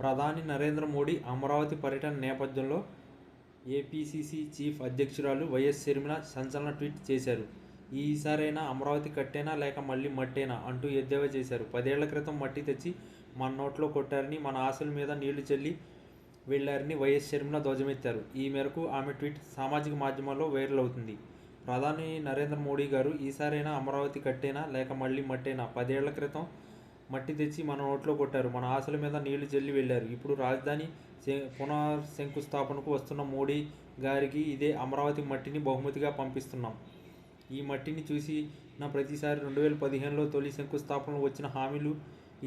ప్రధాని నరేంద్ర మోడీ అమరావతి పర్యటన నేపథ్యంలో ఏపీసీసీ చీఫ్ అధ్యక్షురాలు వైఎస్ షర్మిల సంచలన ట్వీట్ చేశారు. ఈసారైనా అమరావతి కట్టేనా లేక మళ్ళీ మట్టేనా అంటూ ఎద్దేవా చేశారు. 10 ఏళ్ల క్రితం మట్టి తెచ్చి మన నోట్లో కొట్టారని, మన ఆశల మీద నీళ్లు చల్లి వెళ్లారని వైఎస్ షర్మిల ధ్వజమెత్తారు. ఈ మేరకు ఆమె ట్వీట్ సామాజిక మాధ్యమాల్లో వైరల్ అవుతుంది. ప్రధాని నరేంద్ర మోడీ గారు ఈసారైనా అమరావతి కట్టేనా లేక మళ్ళీ మట్టేనా? 10 ఏళ్ల క్రితం మట్టి తెచ్చి మన నోట్లో కొట్టారు, మన ఆశల మీద నీళ్లు జల్లి వెళ్లారు. ఇప్పుడు రాజధాని పునఃశంకుస్థాపనకు వస్తున్న మోడీ గారికి ఇదే అమరావతి మట్టిని బహుమతిగా పంపిస్తున్నాం. ఈ మట్టిని చూసిన ప్రతిసారి 2015లో తొలి శంకుస్థాపనలో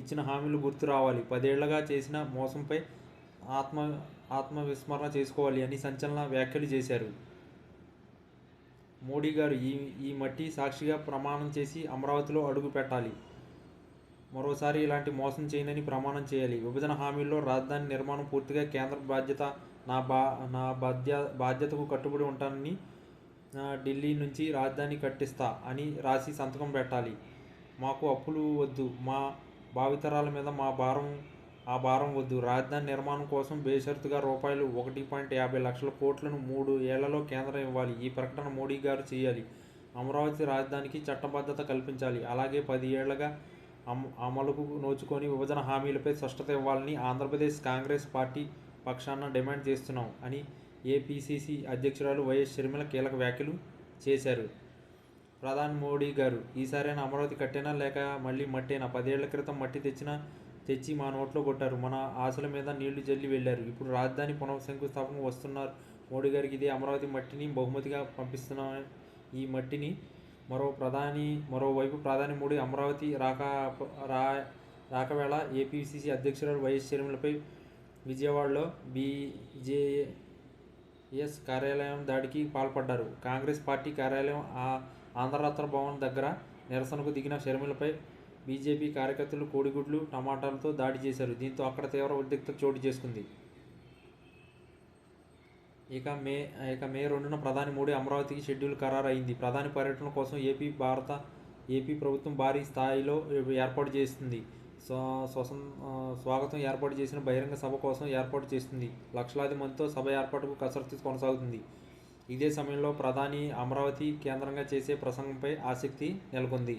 ఇచ్చిన హామీలు గుర్తు రావాలి. 10 ఏళ్లుగా చేసిన మోసంపై ఆత్మవిస్మరణ చేసుకోవాలి అని సంచలన వ్యాఖ్యలు చేశారు. మోడీ గారు ఈ మట్టి సాక్షిగా ప్రమాణం చేసి అమరావతిలో అడుగు పెట్టాలి. మరోసారి ఇలాంటి మోసం చేయనని ప్రమాణం చేయాలి. విభజన హామీల్లో రాజధాని నిర్మాణం పూర్తిగా కేంద్ర బాధ్యత, నా బాధ్యతకు కట్టుబడి ఉంటానని, ఢిల్లీ నుంచి రాజధాని కట్టిస్తా అని రాసి సంతకం పెట్టాలి. మాకు అప్పులు వద్దు, మా భావితరాల మీద ఆ భారం వద్దు. రాజధాని నిర్మాణం కోసం బేషరతుగా రూపాయలు 1.50 లక్షల కోట్లను 3 ఏళ్లలో కేంద్రం ఇవ్వాలి. ఈ ప్రకటన మోడీ గారు చేయాలి. అమరావతి రాజధానికి చట్టబద్ధత కల్పించాలి. అలాగే 10 ఏళ్లుగా అమలుకు నోచుకొని విభజన హామీలపై స్పష్టత ఇవ్వాలని ఆంధ్రప్రదేశ్ కాంగ్రెస్ పార్టీ పక్షాన డిమాండ్ చేస్తున్నాం అని ఏపీసీసీ అధ్యక్షురాలు వైఎస్ షర్మిల కీలక వ్యాఖ్యలు చేశారు. ప్రధాని మోడీ గారు ఈసారైనా అమరావతి కట్టేనా లేక మళ్ళీ మట్టేనా? 10 ఏళ్ల క్రితం మట్టి తెచ్చి మా నోట్లో కొట్టారు, మన ఆశల మీద నీళ్లు జల్లి వెళ్లారు. ఇప్పుడు రాజధాని పునఃశంకుస్థాపనకు వస్తున్నారు. మోడీ గారికి ఇదే అమరావతి మట్టిని బహుమతిగా పంపిస్తున్నాం. ఈ మట్టిని మరోవైపు ప్రధాని మోడీ అమరావతి రాకవేళ ఏపీసీసీ అధ్యక్షురాలు వైఎస్ షర్మిలపై విజయవాడలో బీజేఎస్ కార్యాలయం దాడికి పాల్పడ్డారు. కాంగ్రెస్ పార్టీ కార్యాలయం ఆంధ్రరత్న భవన్ దగ్గర నిరసనకు దిగిన షర్మిలపై బీజేపీ కార్యకర్తలు కోడిగుడ్లు, టమాటాలతో దాడి చేశారు. దీంతో అక్కడ తీవ్ర ఉద్రిక్తత చోటు చేసుకుంది. ఇక మే 2న ప్రధాని మోడీ అమరావతికి షెడ్యూల్ ఖరారు అయింది. ప్రధాని పర్యటన కోసం ఏపీ ప్రభుత్వం భారీ స్థాయిలో ఏర్పాటు చేస్తుంది. స్వాగతం ఏర్పాటు చేసిన బహిరంగ సభ కోసం ఏర్పాటు చేస్తుంది. లక్షలాది మందితో సభ ఏర్పాటుకు కసరత్తు కొనసాగుతుంది. ఇదే సమయంలో ప్రధాని అమరావతి కేంద్రంగా చేసే ప్రసంగంపై ఆసక్తి నెలకొంది.